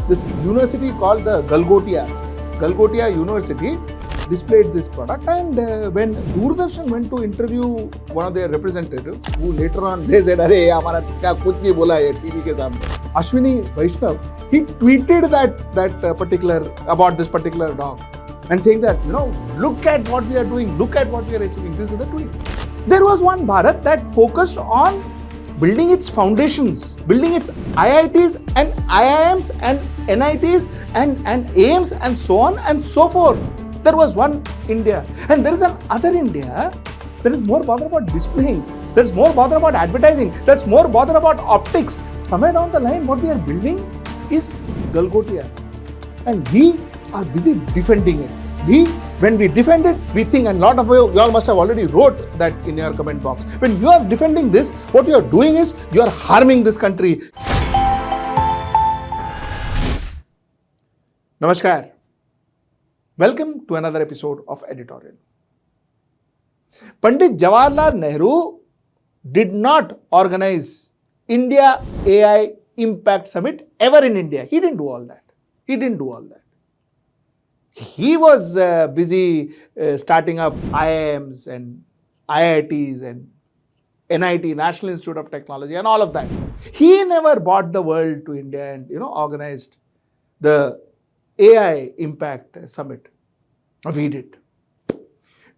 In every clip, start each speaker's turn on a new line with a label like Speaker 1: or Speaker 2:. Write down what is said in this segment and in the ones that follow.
Speaker 1: this university called the Galgotias University displayed this product, and when Doordarshan went to interview one of their representatives, who later on they said, "Arey, हमारा क्या कुछ नहीं बोला है TV के सामने." Ashwini Vaishnav, he tweeted that particular about this particular dog, and saying that, look at what we are doing, look at what we are achieving. This is the tweet. There was one Bharat that focused on building its foundations, building its IITs and IIMs and NITs and AIMs and so on and so forth. There was one India, and there is another India that is more bothered about displaying, that's more bothered about advertising, that's more bothered about optics. Somewhere down the line, what we are building is Galgotias, and we are busy defending it. When we defend it, we think, and a lot of you all must have already wrote that in your comment box. When you are defending this, what you are doing is you are harming this country. Namaskar. Welcome to another episode of Editorial. Pandit Jawaharlal Nehru did not organize India AI Impact Summit ever in India. He didn't do all that. He was busy starting up IIMs and IITs and NIT, National Institute of Technology, and all of that. He never brought the world to India and organized the AI Impact Summit. We did.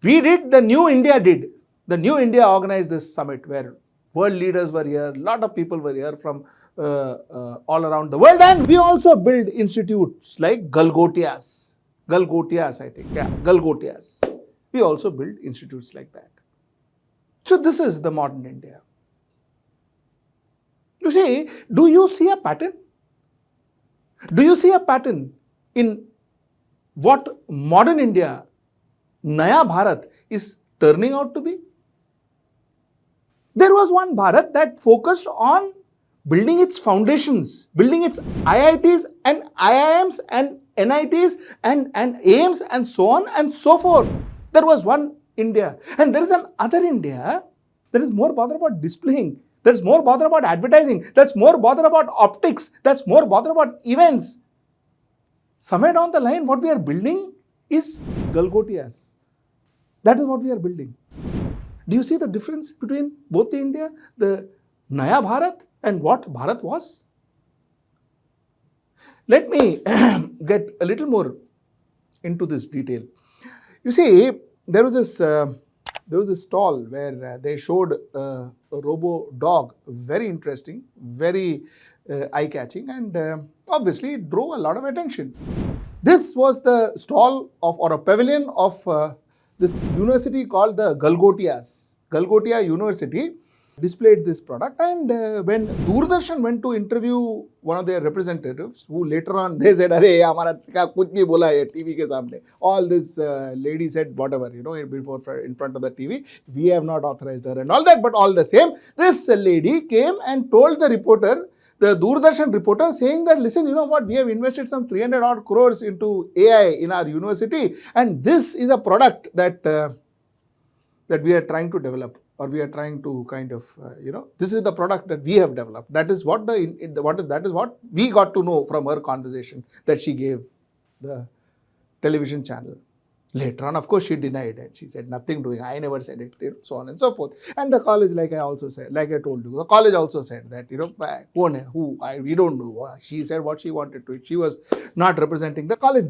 Speaker 1: The New India did. The New India organized this summit where world leaders were here, a lot of people were here from all around the world, and we also built institutes like Galgotias, I think. Yeah, Galgotias. We also built institutes like that. So this is the modern India. You see, do you see a pattern? Do you see a pattern in what modern India, Naya Bharat, is turning out to be? There was one Bharat that focused on building its foundations, building its IITs and IIMs and NITs and AIMs and so on and so forth. There was one India. And there is another India that is more bothered about displaying, that's more bothered about advertising, that's more bothered about optics, that's more bothered about events. Somewhere down the line, what we are building is Galgotias. That is what we are building. Do you see the difference between both the India, the Naya Bharat, and what Bharat was? Let me get a little more into this detail. You see, there was this stall where they showed a Robodog, very interesting, very eye-catching, and obviously it drove a lot of attention. This was the stall or a pavilion of this university called the Galgotias University displayed this product, and when Doordarshan went to interview one of their representatives, who later on they said, "Arey, हमारा क्या कुछ नहीं बोला है TV के सामने." All this lady said whatever, before in front of the TV, "We have not authorized her," and all that. But all the same, this lady came and told the reporter, the Doordarshan reporter, saying that, "Listen, you know what? We have invested some 300 odd crores into AI in our university, and this is a product that we are trying to develop, or we are trying to kind of, this is the product that we have developed." That is what that is what we got to know from her conversation that she gave the television channel. Later on, of course, she denied it. She said, "Nothing doing. I never said it," so on and so forth. And the college, like I told you, the college also said that, we don't know. She said what she wanted to. She was not representing the college.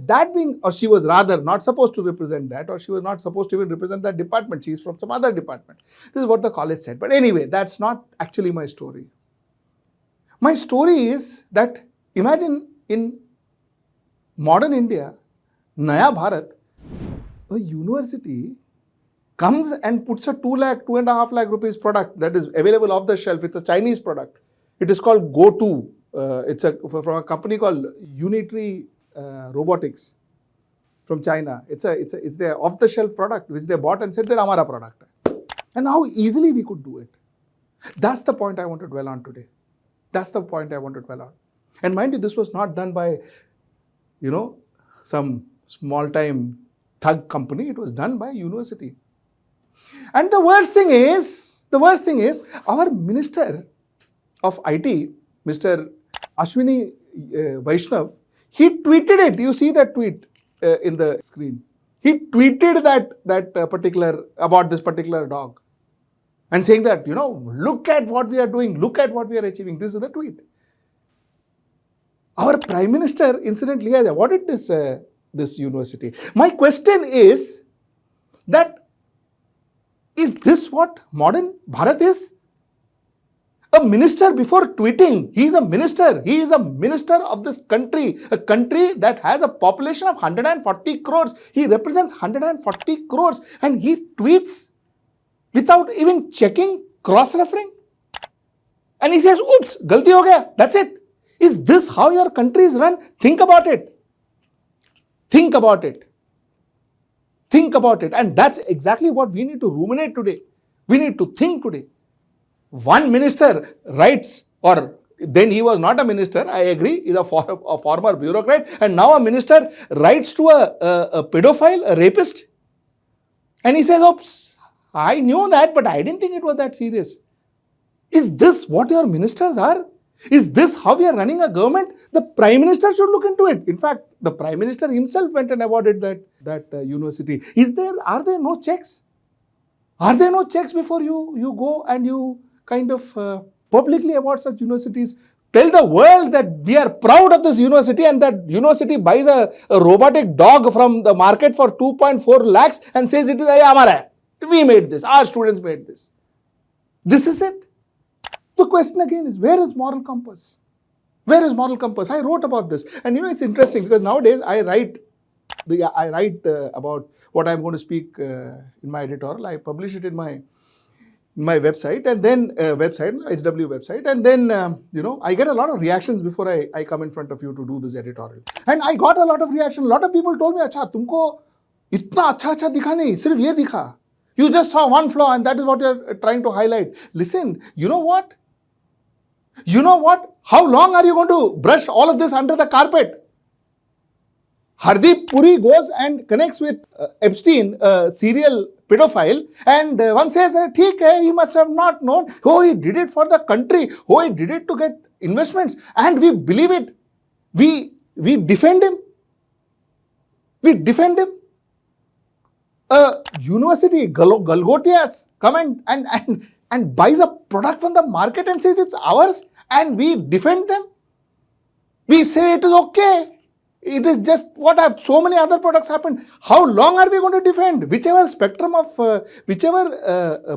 Speaker 1: Or she was rather not supposed to represent that, or she was not supposed to even represent that department. She's from some other department. This is what the college said. But anyway, that's not actually my story. My story is that imagine in modern India, Naya Bharat, a university comes and puts a 2.5 lakh rupees product that is available off the shelf. It's a Chinese product. It is called Go2. It's from a company called Unitary Robotics from China. It's their off the shelf product which they bought and said they're our product. And how easily we could do it. That's the point I want to dwell on today. And mind you, this was not done by, some small time thug company. It was done by a university. And the worst thing is, our Minister of IT, Mr. Ashwini Vaishnav, He tweeted it. You see that tweet in the screen. He tweeted about this particular dog and saying that, look at what we are doing, look at what we are achieving. This is the tweet. Our Prime Minister, incidentally, has awarded this university. My question is that, is this what modern Bharat is? A minister before tweeting, he is a minister. He is a minister of this country, a country that has a population of 140 crores. He represents 140 crores and he tweets without even checking, cross-referring. And he says, oops, galti ho gaya. That's it. Is this how your country is run? Think about it. Think about it. Think about it. And that's exactly what we need to ruminate today. We need to think today. One minister writes, or then he was not a minister, I agree, he's a former bureaucrat, and now a minister writes to a pedophile, a rapist, and he says, oops, I knew that, but I didn't think it was that serious. Is this what your ministers are? Is this how we are running a government? The Prime Minister should look into it. In fact, the Prime Minister himself went and awarded that university. Are there no checks? Are there no checks before you go and you kind of publicly award such universities? Tell the world that we are proud of this university and that university buys a robotic dog from the market for 2.4 lakhs and says it is Amara hai. We made this, our students made this. This is it. The question again is, where is moral compass? Where is moral compass? I wrote about this, and it's interesting because nowadays I write about what I'm going to speak in my editorial. I publish it in my website, and then HW website, and then I get a lot of reactions before I come in front of you to do this editorial. And I got a lot of reaction. A lot of people told me, "Acha, tumko itna अच्छा dikha nahi, sirf ye dikha. You just saw one flaw, and that is what you're trying to highlight." Listen, you know what? How long are you going to brush all of this under the carpet? Hardeep Puri goes and connects with Epstein, a serial pedophile, and one says, "Theek hai, he must have not known. Oh, he did it for the country. Oh, he did it to get investments." And we believe it. We defend him. We defend him. A university, Galgotias, come and buys a product from the market and says it's ours, and we defend them. We say it is okay. It is just so many other products happened. How long are we going to defend? Whichever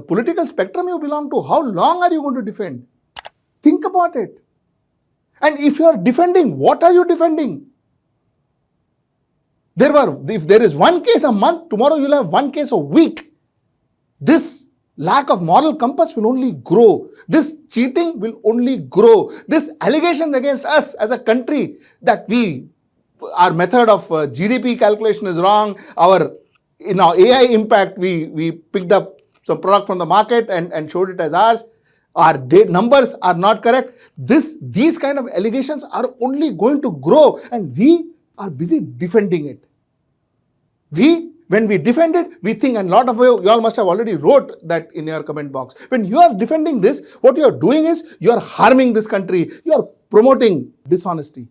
Speaker 1: political spectrum you belong to, how long are you going to defend? Think about it. And if you are defending, what are you defending? If there is one case a month, tomorrow you'll have one case a week. This lack of moral compass will only grow. This cheating will only grow. This allegations against us as a country that our method of GDP calculation is wrong. In our AI impact, we picked up some product from the market and showed it as ours. Our numbers are not correct. These kind of allegations are only going to grow, and we are busy defending it. When we defend it, we think, and a lot of you all must have already wrote that in your comment box. When you are defending this, what you are doing is you are harming this country. You are promoting dishonesty.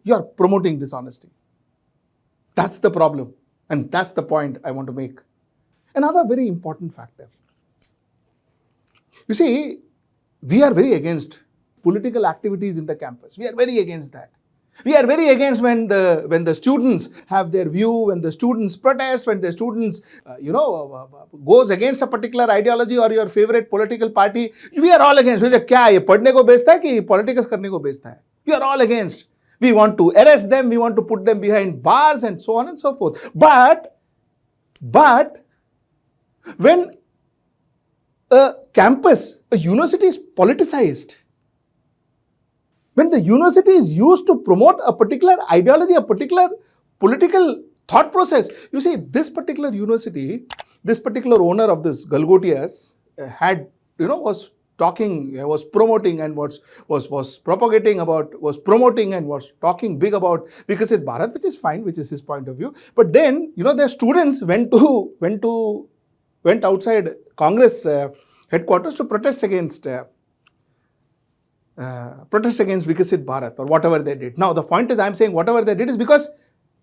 Speaker 1: That's the problem, and that's the point I want to make. Another very important factor. You see, we are very against political activities in the campus. We are very against that. We are very against when the students have their view, when the students protest, when the students, goes against a particular ideology or your favorite political party. We are all against. क्या ये पढ़ने को बेचता है कि politics करने को बेचता है? We are all against. We want to arrest them. We want to put them behind bars and so on and so forth. But when a campus, a university is politicized, when the university is used to promote a particular ideology, a particular political thought process. You see, this particular university, this particular owner of this Galgotias was promoting and was propagating about, was promoting and was talking big about Viksit Bharat, which is fine, which is his point of view. But then, their students went outside Congress headquarters to protest against protest against Vikasit Bharat or whatever they did. Now, the point is, I'm saying whatever they did is because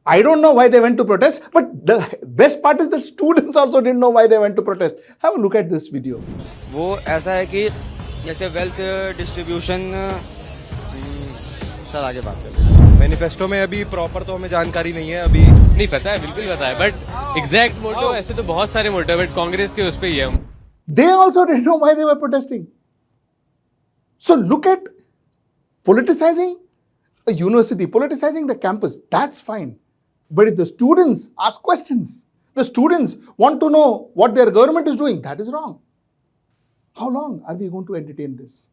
Speaker 1: I don't know why they went to protest, but the best part is the students also didn't know why they went to protest. Have a look at this video.
Speaker 2: वो ऐसा है कि जैसे wealth distribution sir आगे बात करें।
Speaker 3: Manifesto में अभी प्रॉपर तो हमें जानकारी नहीं है, अभी
Speaker 4: नहीं पता है, बिल्कुल पता है, बट एग्जैक्ट मोटिव ऐसे तो बहुत सारे मोटिव, बट कांग्रेस के उस पे ही है।
Speaker 1: They also didn't know why they were protesting. So look at politicizing a university, politicizing the campus, that's fine. But if the students ask questions, the students want to know what their government is doing, that is wrong. How long are we going to entertain this?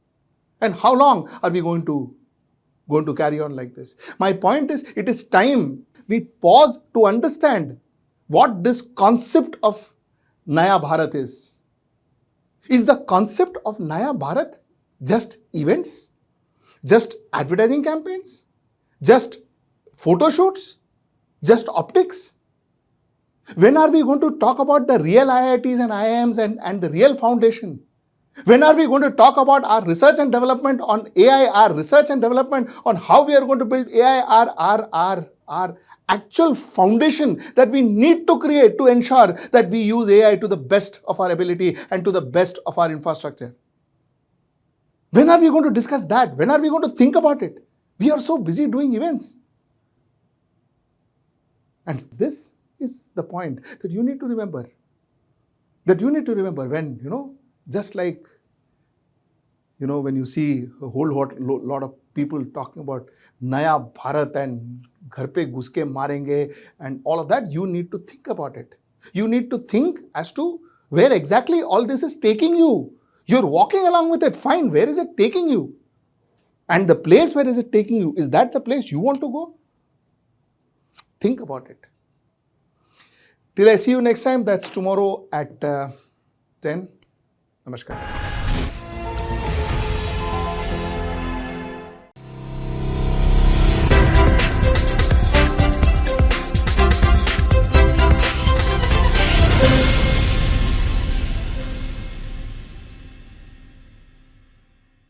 Speaker 1: And how long are we going to carry on like this? My point is, it is time we pause to understand what this concept of Naya Bharat is. Is the concept of Naya Bharat just events? Just advertising campaigns? Just photo shoots? Just optics? When are we going to talk about the real IITs and IIMs and the real foundation? When are we going to talk about our research and development on AI, our research and development on how we are going to build AI, our actual foundation that we need to create to ensure that we use AI to the best of our ability and to the best of our infrastructure? When are we going to discuss that? When are we going to think about it? We are so busy doing events. And this is the point that you need to remember. That you need to remember when, just like, when you see a whole lot of people talking about Naya Bharat and ghar pe ghus ke marenge and all of that, you need to think about it. You need to think as to where exactly all this is taking you. You're walking along with it, fine. Where is it taking you? And the place where is it taking you, is that the place you want to go? Think about it. Till I see you next time, that's tomorrow at 10. Namaskar.